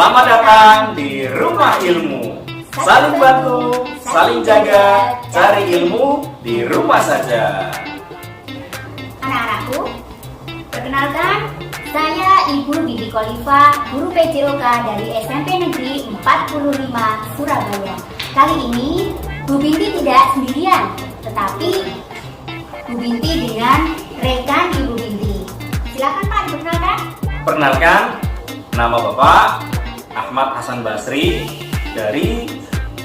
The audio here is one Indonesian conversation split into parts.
Selamat datang di Rumah Ilmu. Saling bantu, saling jaga, cari ilmu di rumah saja. Anak-anakku, perkenalkan, saya Ibu Bibi Kholifa, guru PJOK dari SMP Negeri 45 Surabaya. Kali ini Bu Binti tidak sendirian, tetapi Bu Binti dengan rekan Ibu Binti. Silakan Pak, diperkenalkan. Perkenalkan, nama Bapak Ahmad Hasan Basri dari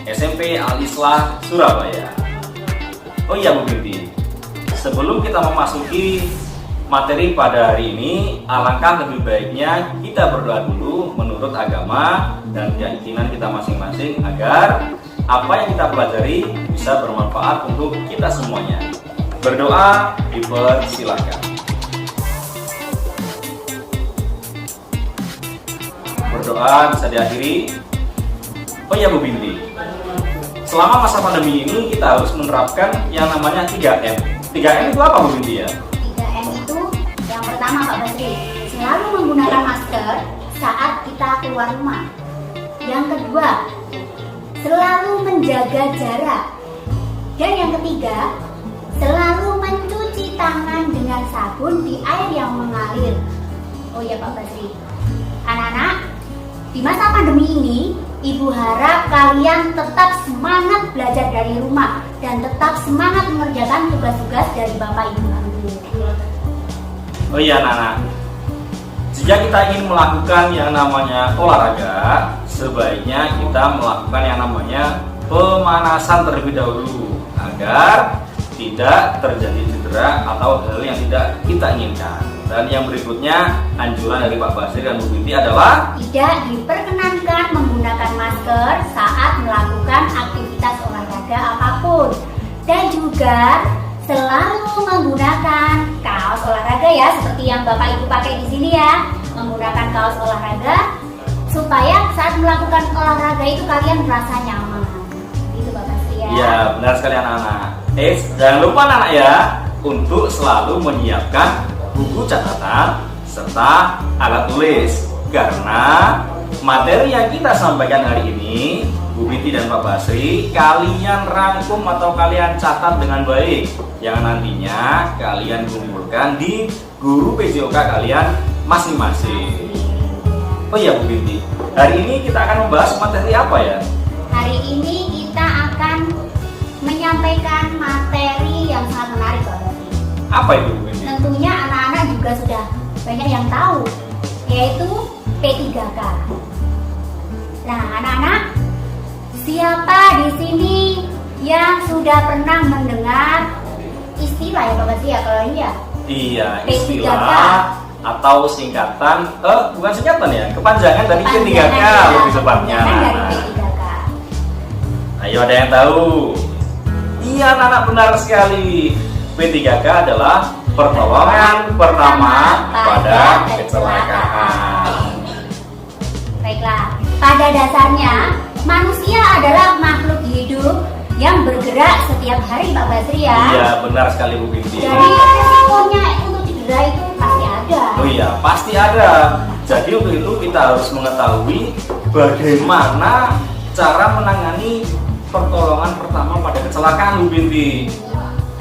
SMP Al-Islah Surabaya. Oh iya Bu Binti, sebelum kita memasuki materi pada hari ini, alangkah lebih baiknya kita berdoa dulu menurut agama dan keyakinan kita masing-masing agar apa yang kita pelajari bisa bermanfaat untuk kita semuanya. Berdoa dipersilakan. Berdoa bisa diakhiri. Oh iya Bu Binti, selama masa pandemi ini kita harus menerapkan yang namanya 3M. 3M itu apa Bu Binti ya? 3M itu yang pertama Pak Basri, selalu menggunakan masker saat kita keluar rumah. Yang kedua, selalu menjaga jarak. Dan yang ketiga, selalu mencuci tangan dengan sabun di air yang mengalir. Oh iya Pak Basri, anak-anak, di masa pandemi ini, Ibu harap kalian tetap semangat belajar dari rumah dan tetap semangat mengerjakan tugas-tugas dari Bapak Ibu guru. Oh iya anak-anak, jika kita ingin melakukan yang namanya olahraga, sebaiknya kita melakukan yang namanya pemanasan terlebih dahulu agar tidak terjadi cedera atau hal yang tidak kita inginkan. Dan yang berikutnya, anjuran dari Pak Basri dan Bu Binti adalah tidak diperkenankan menggunakan masker saat melakukan aktivitas olahraga apapun. Dan juga selalu menggunakan kaos olahraga ya, seperti yang Bapak Ibu pakai di sini ya. Menggunakan kaos olahraga supaya saat melakukan olahraga itu kalian merasa nyaman. Gitu Bapak Basri ya. Iya, benar sekali anak-anak. Jangan lupa anak ya, untuk selalu menyiapkan buku catatan serta alat tulis, karena materi yang kita sampaikan hari ini Bu Binti dan Pak Basri kalian rangkum atau kalian catat dengan baik yang nantinya kalian kumpulkan di guru PJOK kalian masing-masing. Oh iya Bu Binti, hari ini kita akan membahas materi apa ya? Hari ini kita akan menyampaikan materi yang sangat menarik Pak Basri. Apa itu Bu Binti? Tentunya anak-anak juga sudah banyak yang tahu, yaitu P3K. Nah, anak-anak, siapa di sini yang sudah pernah mendengar istilah ya Pak Basri ya kalau ini ya? Iya, P3K. istilah atau singkatan, bukan singkatan ya, kepanjangan dari P3K lebih tepatnya. Kepanjangan dari P3K. Ayo, ada yang tahu? Iya, anak-anak, benar sekali. P3K adalah pertolongan pertama pada kecelakaan. Baiklah, pada dasarnya manusia adalah makhluk hidup yang bergerak setiap hari Pak Basri ya. Iya, benar sekali Bu Binti. Jadi resikonya untuk cedera itu pasti ada. Oh iya, pasti ada. Jadi untuk itu kita harus mengetahui bagaimana cara menangani pertolongan pertama pada kecelakaan Bu Binti.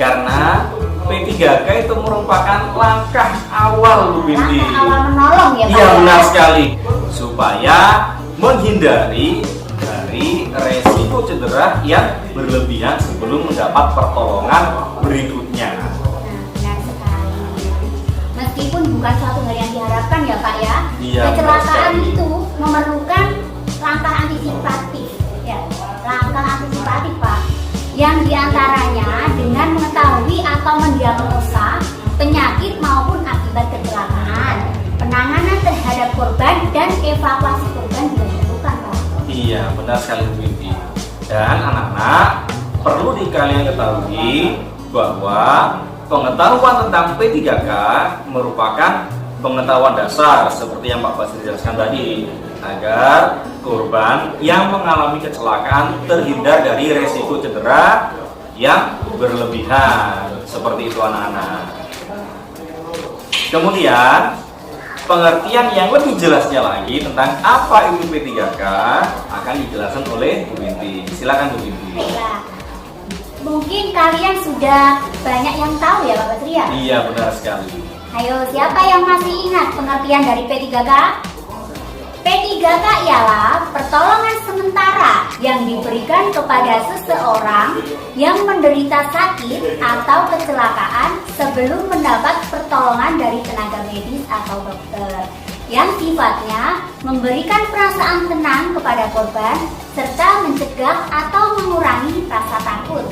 Karena P3K itu merupakan langkah awal Bu Binti. Langkah awal menolong ya Pak. Iya, benar sekali. Supaya menghindari dari resiko cedera yang berlebihan sebelum mendapat pertolongan berikutnya. Nah, benar sekali. Meskipun bukan suatu hal yang diharapkan ya Pak ya. Iya, Kecelakaan benar sekali. itu memerlukan langkah antisipatif ya. Langkah antisipatif Pak, yang diantaranya dengan mengetahui atau mendiagnosa penyakit maupun akibat kecelakaan, penanganan terhadap korban, dan evakuasi korban juga dilakukan Pak. Iya, benar sekali Bu Binti. Dan anak-anak, perlu kalian ketahui bahwa pengetahuan tentang P3K merupakan pengetahuan dasar seperti yang Pak Basri jelaskan tadi, agar korban yang mengalami kecelakaan terhindar dari resiko cedera yang berlebihan. Seperti itu anak-anak. Kemudian pengertian yang lebih jelasnya lagi tentang apa itu P3K akan dijelaskan oleh Bu Binti. Silakan Bu Binti. Baiklah. Mungkin kalian sudah banyak yang tahu ya Pak Basri ya? Iya, benar sekali. Ayo, siapa yang masih ingat pengertian dari P3K? P3K ialah pertolongan sementara yang diberikan kepada seseorang yang menderita sakit atau kecelakaan sebelum mendapat pertolongan dari tenaga medis atau dokter, yang sifatnya memberikan perasaan tenang kepada korban serta mencegah atau mengurangi rasa takut.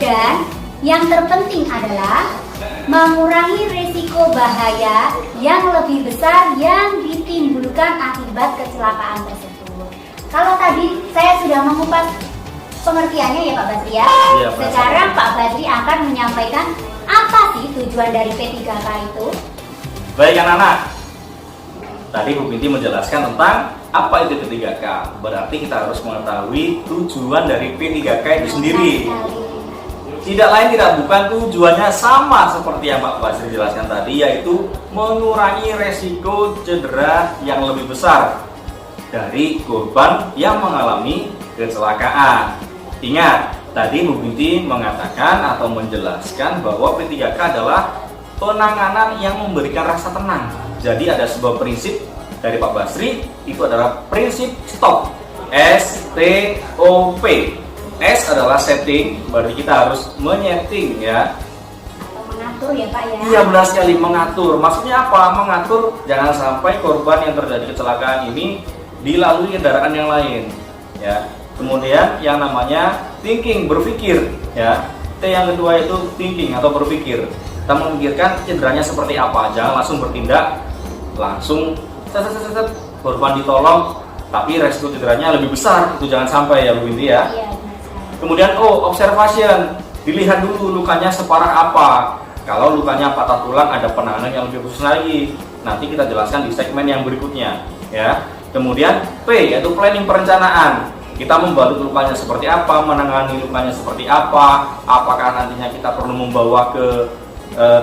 Dan yang terpenting adalah mengurangi risiko bahaya yang lebih besar yang ditimbulkan akibat kecelakaan tersebut. Kalau tadi saya sudah mengupas pengertiannya ya Pak Basri ya. Iya, Pak. Sekarang Pak Basri akan menyampaikan apa sih tujuan dari P3K itu? Baik anak-anak, tadi Bu Binti menjelaskan tentang apa itu P3K. Berarti kita harus mengetahui tujuan dari P3K itu sendiri. Tidak lain tidak bukan tujuannya sama seperti yang Pak Basri jelaskan tadi, yaitu mengurangi resiko cedera yang lebih besar dari korban yang mengalami kecelakaan. Ingat, tadi Bu Binti mengatakan atau menjelaskan bahwa P3K adalah penanganan yang memberikan rasa tenang. Jadi ada sebuah prinsip dari Pak Basri, itu adalah prinsip STOP. STOP. S adalah setting, berarti kita harus menyeting ya. Mengatur ya Pak ya. Iya, benar sekali, mengatur. Maksudnya apa? Mengatur jangan sampai korban yang terjadi kecelakaan ini dilalui kendaraan yang lain ya. Kemudian yang namanya thinking, berpikir ya. T yang kedua itu thinking atau berpikir. Kita memikirkan cederanya seperti apa, jangan langsung bertindak, langsung korban ditolong tapi resiko cederanya lebih besar. Itu jangan sampai ya Bu Binti ya. Iya. Kemudian observation, dilihat dulu lukanya separah apa. Kalau lukanya patah tulang ada penanganan yang lebih khusus lagi. Nanti kita jelaskan di segmen yang berikutnya ya. Kemudian P yaitu planning, perencanaan. Kita membantu lukanya seperti apa, menangani lukanya seperti apa, apakah nantinya kita perlu membawa ke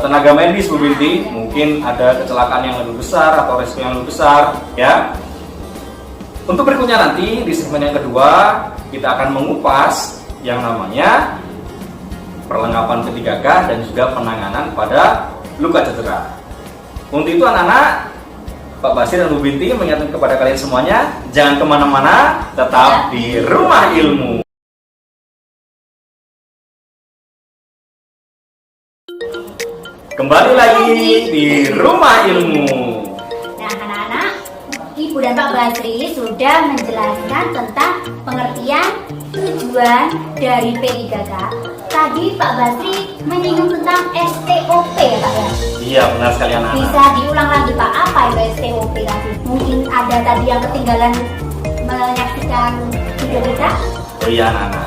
tenaga medis Bu Binti, mungkin ada kecelakaan yang lebih besar atau resiko yang lebih besar ya. Untuk berikutnya nanti di segmen yang kedua kita akan mengupas yang namanya perlengkapan P3K dan juga penanganan pada luka cedera. Untuk itu anak-anak, Pak Basri dan Bu Binti mengingatkan kepada kalian semuanya, jangan kemana-mana, tetap di Rumah Ilmu. Kembali lagi di Rumah Ilmu. Nah anak-anak, Ibu dan Pak Basri sudah menjelaskan tentang pengertian tujuan dari P3K. Tadi Pak Basri menyinggung tentang STOP ya Pak ya? Iya, benar sekali anak-anak. Bisa diulang lagi Pak, apa itu STOP tadi? Mungkin ada tadi yang ketinggalan menyaksikan video kita? Oh iya anak-anak,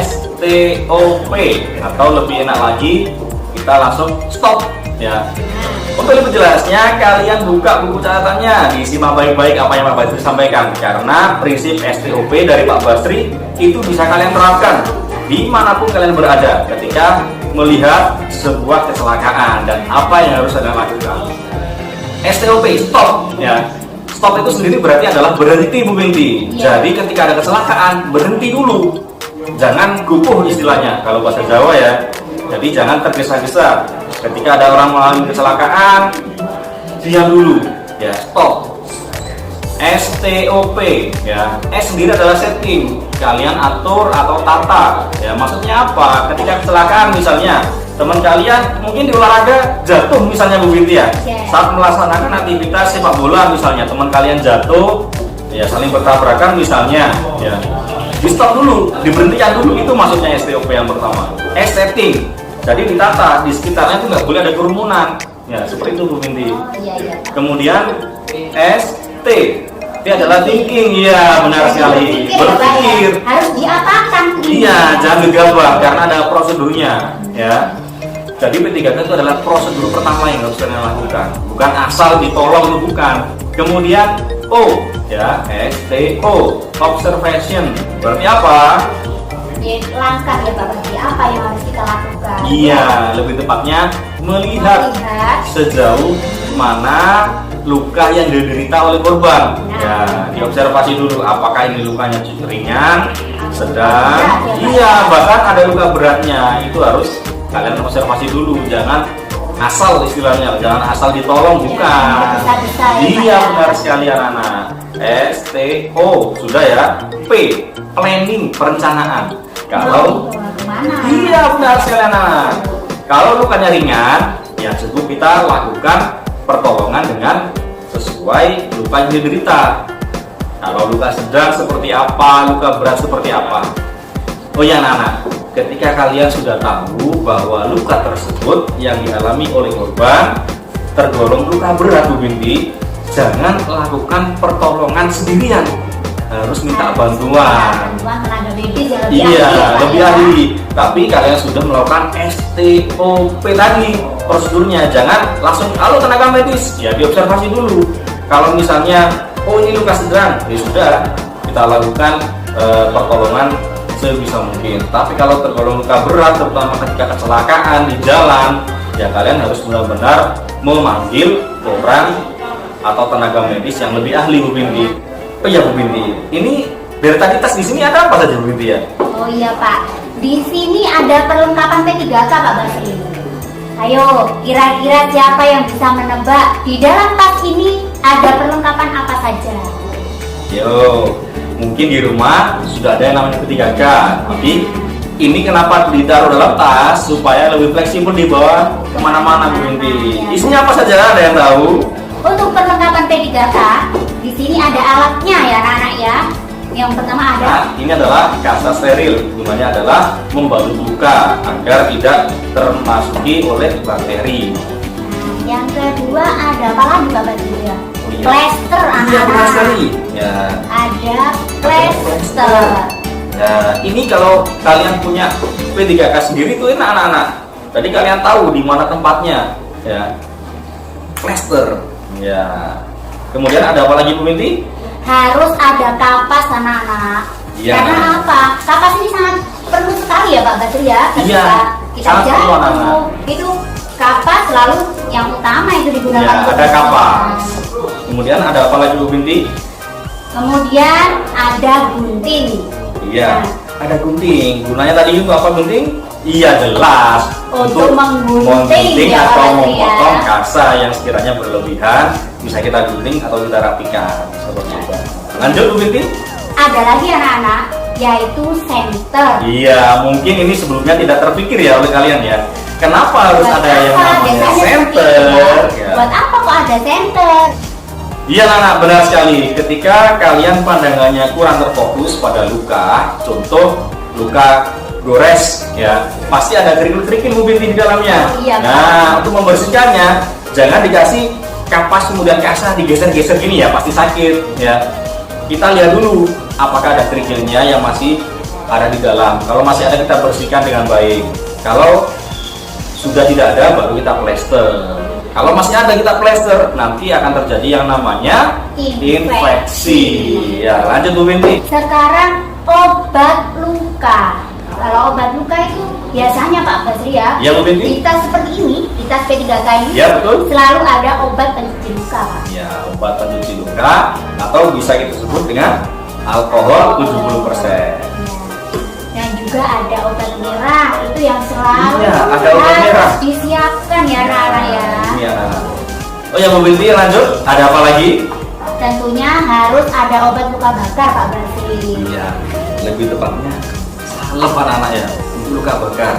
STOP atau lebih enak lagi kita langsung stop ya. Untuk lebih jelasnya kalian buka buku catatannya, disimak baik-baik apa yang Pak Basri sampaikan, karena prinsip STOP dari Pak Basri itu bisa kalian terapkan dimanapun kalian berada ketika melihat sebuah kecelakaan dan apa yang harus kalian lakukan. STOP, stop ya. Stop itu sendiri berarti adalah berhenti Bu Binti. Jadi ketika ada kecelakaan berhenti dulu, jangan gupuh istilahnya kalau bahasa Jawa ya. Jadi jangan tergesa-gesa. Ketika ada orang mengalami kecelakaan, diam dulu ya, stop. STOP ya. S sendiri adalah setting, kalian atur atau tata ya. Maksudnya apa? Ketika kecelakaan misalnya teman kalian mungkin di olahraga jatuh misalnya Bu Binti ya. Saat melaksanakan aktivitas sepak bola misalnya teman kalian jatuh ya, saling bertabrakan misalnya ya. Di stop dulu, diberhentikan dulu, itu maksudnya STOP yang pertama. S setting, jadi ditata di sekitarnya itu nggak boleh ada kerumunan ya, seperti itu Bu Binti. Iya. Kemudian ST, T adalah thinking ya, benar sekali, berpikir. Harus diapakan? Iya, jangan gegabah karena ada prosedurnya ya. Jadi P3K itu adalah prosedur pertama yang harus kalian lakukan, bukan asal ditolong, itu bukan. Kemudian O ya, STO, observation, berarti apa? Langkah ya Pak Basri, apa yang harus kita lakukan? Iya, lebih tepatnya melihat sejauh mana luka yang diderita oleh korban. Ya, diobservasi dulu apakah ini lukanya ringan, sedang, iya bahkan ada luka beratnya. Itu harus kalian observasi dulu, jangan asal istilahnya, jangan asal ditolong, bukan. Iya benar sekali anak-anak. STO sudah ya. P, planning, perencanaan. Kalau iya benar sekali anak-anak. Kalau lukanya ringan, ya cukup kita lakukan pertolongan dengan sesuai luka yang diderita. Kalau luka sedang seperti apa, luka berat seperti apa. Oh ya anak-anak, ketika kalian sudah tahu bahwa luka tersebut yang dialami oleh korban tergolong luka berat Bu Binti, jangan lakukan pertolongan sendirian, harus minta bantuan. Tenaga medis ya, Iya, lebih ahli. Tapi kalian sudah melakukan STOP tadi prosedurnya, jangan langsung halo tenaga medis, ya diobservasi dulu. Kalau misalnya oh ini luka sedang, ya sudah kita lakukan pertolongan sebisa mungkin. Tapi kalau tergolong luka berat, terutama ketika kecelakaan di jalan, ya kalian harus benar-benar memanggil orang atau tenaga medis yang lebih ahli Bu Binti. Oh iya Bu Binti, ini dari tadi tes di sini ada apa saja Bu Binti ya? Oh iya Pak, di sini ada perlengkapan P3K Pak Basri. Ayo, kira-kira siapa yang bisa menebak di dalam tas ini ada perlengkapan apa saja? Yo, mungkin di rumah sudah ada yang namanya P3K, tapi ini kenapa ditaruh dalam tas supaya lebih fleksibel dibawa kemana-mana Bu Binti. Isinya apa saja, ada yang tahu? Untuk perlengkapan P3K, di sini ada alatnya ya anak-anak ya. Yang pertama ada. Nah, ini adalah kasa steril. Gunanya adalah membalut luka agar tidak termasuki oleh bakteri. Yang kedua ada apa lagi Pak Basri ya? Oh, iya. Plester Iya, anak-anak. benar sekali. Ya. Ada plester. Nah, ini kalau kalian punya P3K sendiri tuh enak anak-anak. Tadi kalian tahu di mana tempatnya, ya. Plester. Ya. Kemudian ada apa lagi Bu Binti? Harus ada kapas anak-anak. Iya. Karena apa? Kapas ini sangat perlu sekali ya Pak Basri ya. Ketika Iya, kita sangat perlu, jatuh, anak-anak. itu kapas selalu yang utama itu digunakan. Ya, untuk ada kapas. perjalanan. Kemudian ada apa lagi Bu Binti? Kemudian ada gunting. Iya, ada gunting. Gunanya tadi itu apa gunting? Iya jelas. Untuk menggunting ya, atau Pak Basri memotong ya. kasa yang sekiranya berlebihan, bisa kita gunting atau kita rapikan seperti itu. Lanjut Bu Binti? Ada lagi anak-anak, yaitu senter. Iya, mungkin ini sebelumnya tidak terpikir ya oleh kalian ya. Kenapa harus Buat ada yang apa? namanya Biasanya seperti senter? itu, ya. Ya. Buat apa kok ada senter? Iya Nana, benar sekali. Ketika kalian pandangannya kurang terfokus pada luka, contoh luka gores, ya pasti ada kerikil-kerikil Bu Binti di dalamnya. Oh, iya, nah, untuk membersihkannya, jangan dikasih kapas kemudian kasa digeser-geser gini ya, pasti sakit. Ya, kita lihat dulu apakah ada kerikilnya yang masih ada di dalam. Kalau masih ada kita bersihkan dengan baik. Kalau sudah tidak ada, baru kita plester. Kalau masih ada kita plester, nanti akan terjadi yang namanya infeksi. Ya, lanjut Bu Binti. Sekarang obat luka. Kalau obat luka itu biasanya Pak Basri ya, Ya, Bu Binti. di tas seperti ini, di tas P3K ini Ya, betul. selalu ada obat pencuci luka Pak. Ya, obat pencuci luka atau bisa kita sebut dengan alkohol 70%. Dan juga ada obat merah, itu yang selalu Iya, ada obat harus merah. disiapkan ya anak-anak ya. Iya. Oh ya Bu Binti, lanjut. Ada apa lagi? Tentunya harus ada obat luka bakar Pak Basri. Iya, lebih tepatnya salep anak-anak ya untuk luka bakar.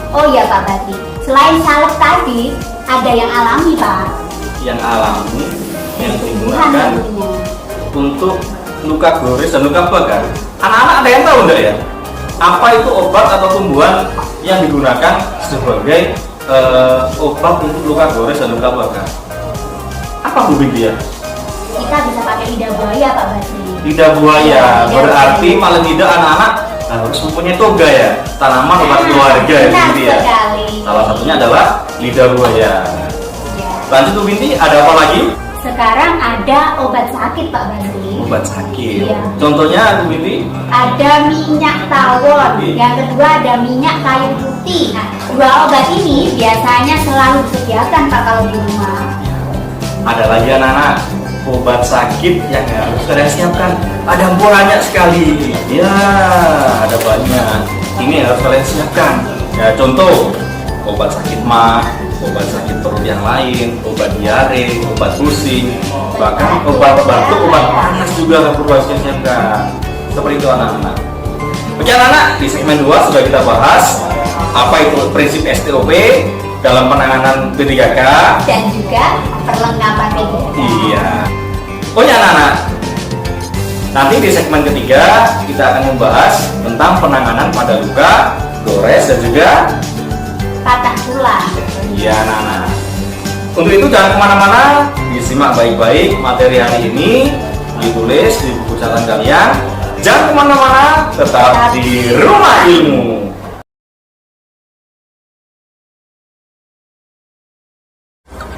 Oh iya Pak Basri, selain salep tadi, ada yang alami Pak. Yang alami yang Tumbuhan digunakan tentunya. untuk luka gores dan luka bakar. Anak-anak ada yang tahu enggak ya? Apa itu obat atau tumbuhan yang digunakan sebagai obat untuk luka gores dan luka bakar? Apa Bu Binti ya? Kita bisa pakai lidah buaya Pak Basri. Lidah buaya. Lidah Berarti buaya. paling tidak anak-anak harus mempunyai toga ya, tanaman obat keluarga ya Bu Benar Binti ya. sekali. Salah satunya adalah lidah buaya. Ya. Lanjut Bu Binti, ada apa lagi? Sekarang ada obat sakit Pak Basri. Obat sakit. Iya. Contohnya Bu Binti? Ada minyak tawon. Oke. Yang kedua ada minyak kayu putih. Nah, dua obat ini biasanya selalu disediakan Pak kalau di rumah. ada lagi anak-anak obat sakit yang harus kalian siapkan. Ada banyak sekali. Ya, ada banyak. Ini harus kalian siapkan. Ya, contoh obat sakit mah, obat sakit perut yang lain, obat diare, obat pusing, bahkan obat batuk, obat panas juga harus kalian siapkan. Seperti itu anak-anak. Oke anak-anak, di segmen 2 sudah kita bahas apa itu prinsip STOP dalam penanganan P3K dan juga perlengkapan P3K. Iya. Oh ya anak-anak, nanti di segmen ketiga kita akan membahas tentang penanganan pada luka, gores dan juga Patah tulang. iya anak-anak. Untuk itu jangan kemana-mana, disimak baik-baik materi hari ini, ditulis di buku catatan kalian. Jangan kemana-mana, tetap di Rumah Ilmu.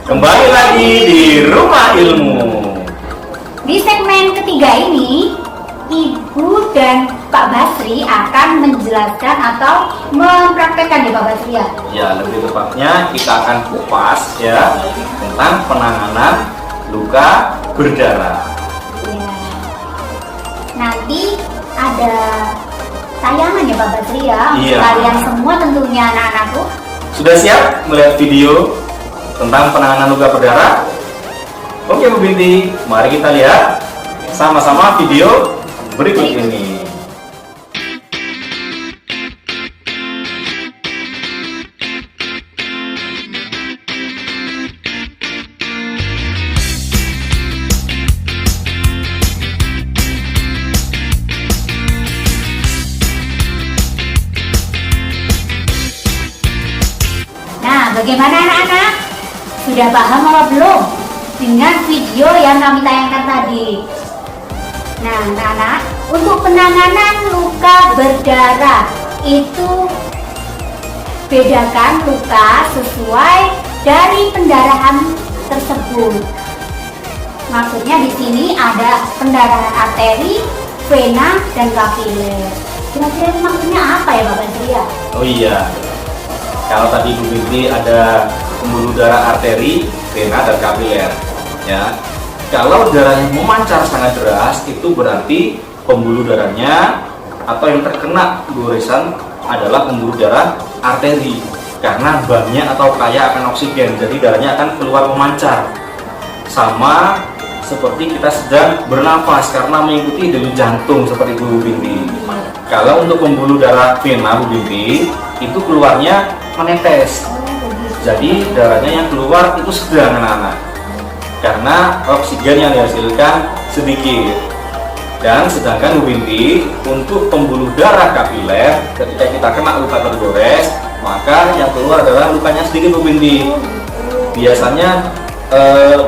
Kembali lagi di Rumah Ilmu. Di segmen ketiga ini, Ibu dan Pak Basri akan menjelaskan atau mempraktekkan ya Pak Basri ya? Ya, lebih tepatnya kita akan kupas ya tentang penanganan luka berdarah. Ya. Nanti ada tayangan ya Pak Basri ya? Iya. Kalian semua tentunya anak-anakku. Sudah siap melihat video tentang penanganan luka berdarah? Oke Bu Binti, mari kita lihat sama-sama video berikut ini. Nah, bagaimana anak-anak? Sudah paham apa belum dengan video yang kami tayangkan tadi? Nah, anak-anak, untuk penanganan luka berdarah itu bedakan luka sesuai dari pendarahan tersebut. Maksudnya di sini ada pendarahan arteri, vena, dan kapiler. Kira-kira itu maksudnya apa ya Bapak Jaya? Oh iya, kalau tadi Bu Binti ada pembuluh darah arteri, vena, dan kapiler ya. Kalau darahnya memancar sangat deras, itu berarti pembuluh darahnya atau yang terkena goresan adalah pembuluh darah arteri, karena banyak atau kaya akan oksigen, jadi darahnya akan keluar memancar. Sama seperti kita sedang bernafas karena mengikuti denyut jantung seperti itu Bu Binti. Kalau untuk pembuluh darah vena Bu Binti, itu keluarnya menetes, jadi darahnya yang keluar itu sedang anak-anak, karena oksigen yang dihasilkan sedikit. Dan sedangkan Bu Binti, untuk pembuluh darah kapiler, ketika kita kena luka tergores, maka yang keluar adalah lukanya sedikit Bu Binti. Biasanya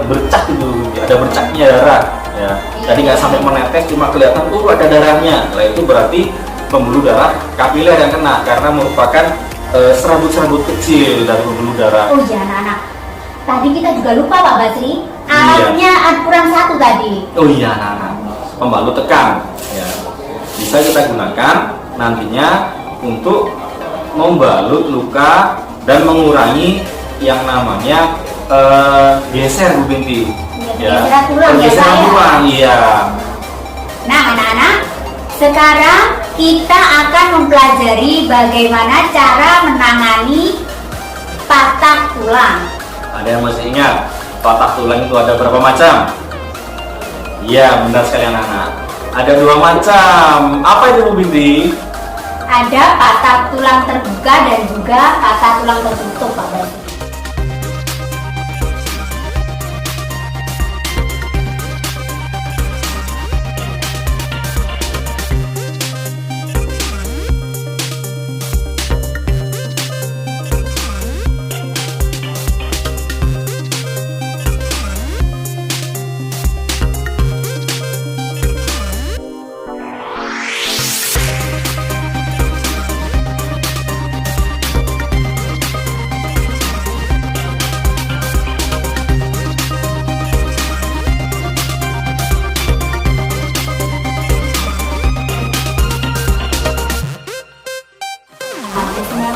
bercak itu, ada bercaknya darah ya. Jadi nggak sampai menetes, cuma kelihatan ada darahnya. Nah itu berarti pembuluh darah kapiler yang kena, karena merupakan serabut-serabut kecil dari pembuluh darah. Oh iya anak-anak, tadi kita juga lupa Pak Basri, alatnya kurang satu tadi. Oh iya anak-anak, pembalut tekan ya. Bisa kita gunakan nantinya untuk membalut luka dan mengurangi yang namanya geser Bu Binti ya. Pergeseran tulang iya. Nah anak-anak, sekarang kita akan mempelajari bagaimana cara menangani patah tulang. Ada yang masih ingat patah tulang itu ada berapa macam? Iya benar sekali anak-anak, ada 2 macam. Apa itu Bu Binti? Ada patah tulang terbuka dan juga patah tulang tertutup Pak Basri.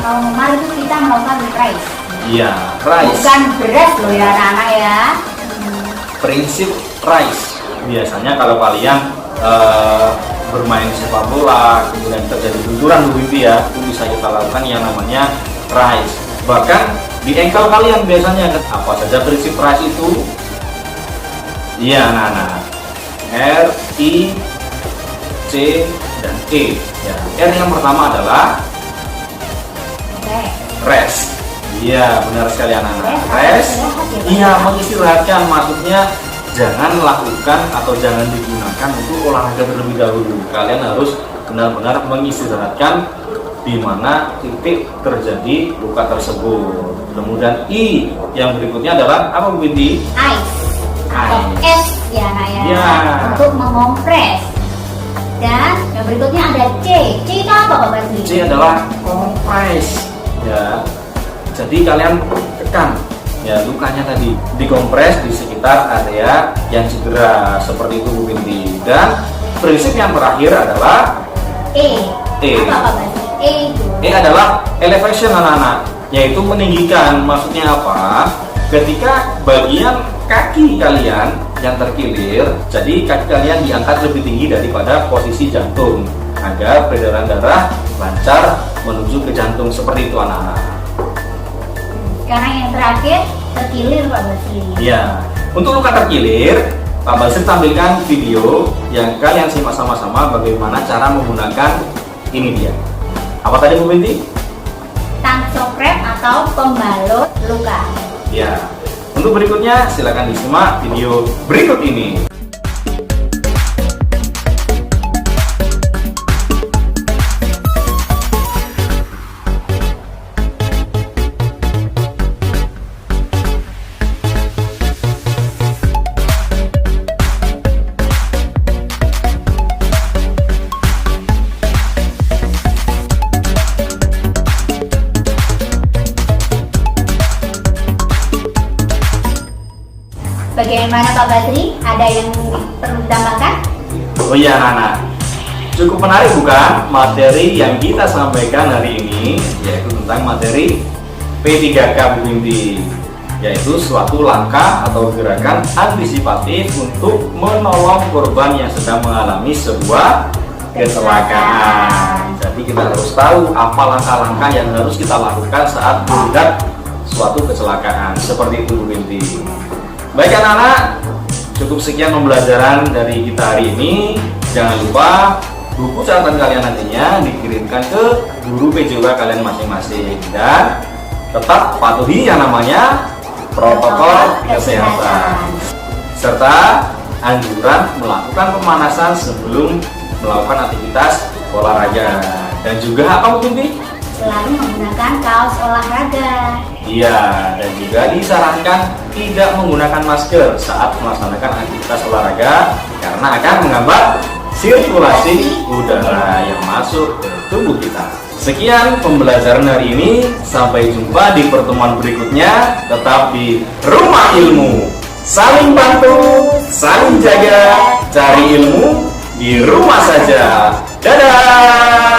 Kalau memar itu kita melakukan rice. Iya, rice. Bukan beras loh ya anak-anak ya. prinsip RICE. Biasanya kalau kalian bermain sepak bola, kemudian terjadi benturan begitu ya, itu bisa kita lakukan yang namanya RICE. Bahkan di ankle kalian biasanya apa saja prinsip RICE itu? Iya, nah, R, I, C, dan E. Ya, R yang pertama adalah rest. Iya, benar sekali anak-anak. Rest. Iya, mengistirahatkan. Maksudnya jangan lakukan atau jangan digunakan untuk olahraga terlebih dahulu. Kalian harus benar-benar mengistirahatkan di mana titik terjadi luka tersebut. Kemudian I yang berikutnya adalah apa Bu Binti? Ice atau es ya Nak ya, Ya. untuk mengompres. Dan yang berikutnya ada C. C itu apa Pak Basri? C adalah kompres. Ya. Jadi kalian tekan ya lukanya tadi, dikompres di sekitar area yang cedera seperti itu Bu Binti. Dan prinsip yang terakhir adalah E. E. Apa Pak Basri? E itu. E adalah elevation anak-anak, yaitu meninggikan. Maksudnya apa? Ketika bagian kaki kalian yang terkilir, jadi kaki kalian diangkat lebih tinggi daripada posisi jantung agar peredaran darah lancar menuju ke jantung, seperti itu anak-anak. Sekarang yang terakhir terkilir Pak Basri. Iya, untuk luka terkilir, Pak Basri tampilkan video yang kalian simak sama-sama bagaimana cara menggunakan ini dia. Apa tadi Bu Binti? Tansoprep atau pembalut luka. Ya, untuk berikutnya silakan disimak video berikut ini. Bagaimana Pak Basri? Ada yang perlu ditambahkan? Oh iya anak-anak, cukup menarik bukan materi yang kita sampaikan hari ini, yaitu tentang materi P3K Bu Binti, yaitu suatu langkah atau gerakan antisipatif untuk menolong korban yang sedang mengalami sebuah kecelakaan. Jadi kita harus tahu apa langkah-langkah yang harus kita lakukan saat melihat suatu kecelakaan, seperti itu Bu Binti. Baik anak-anak, cukup sekian pembelajaran dari kita hari ini. Jangan lupa buku catatan kalian nantinya dikirimkan ke guru PJK kalian masing-masing, dan tetap patuhi yang namanya protokol kesehatan serta anjuran melakukan pemanasan sebelum melakukan aktivitas olahraga. Dan juga apa Bu Binti? Selalu menggunakan kaos olahraga. Iya, dan juga disarankan tidak menggunakan masker saat melaksanakan aktivitas olahraga karena akan menghambat sirkulasi udara yang masuk ke tubuh kita. Sekian pembelajaran hari ini, sampai jumpa di pertemuan berikutnya. Tetap di Rumah Ilmu, saling bantu, saling jaga, cari ilmu di rumah saja. Dadah.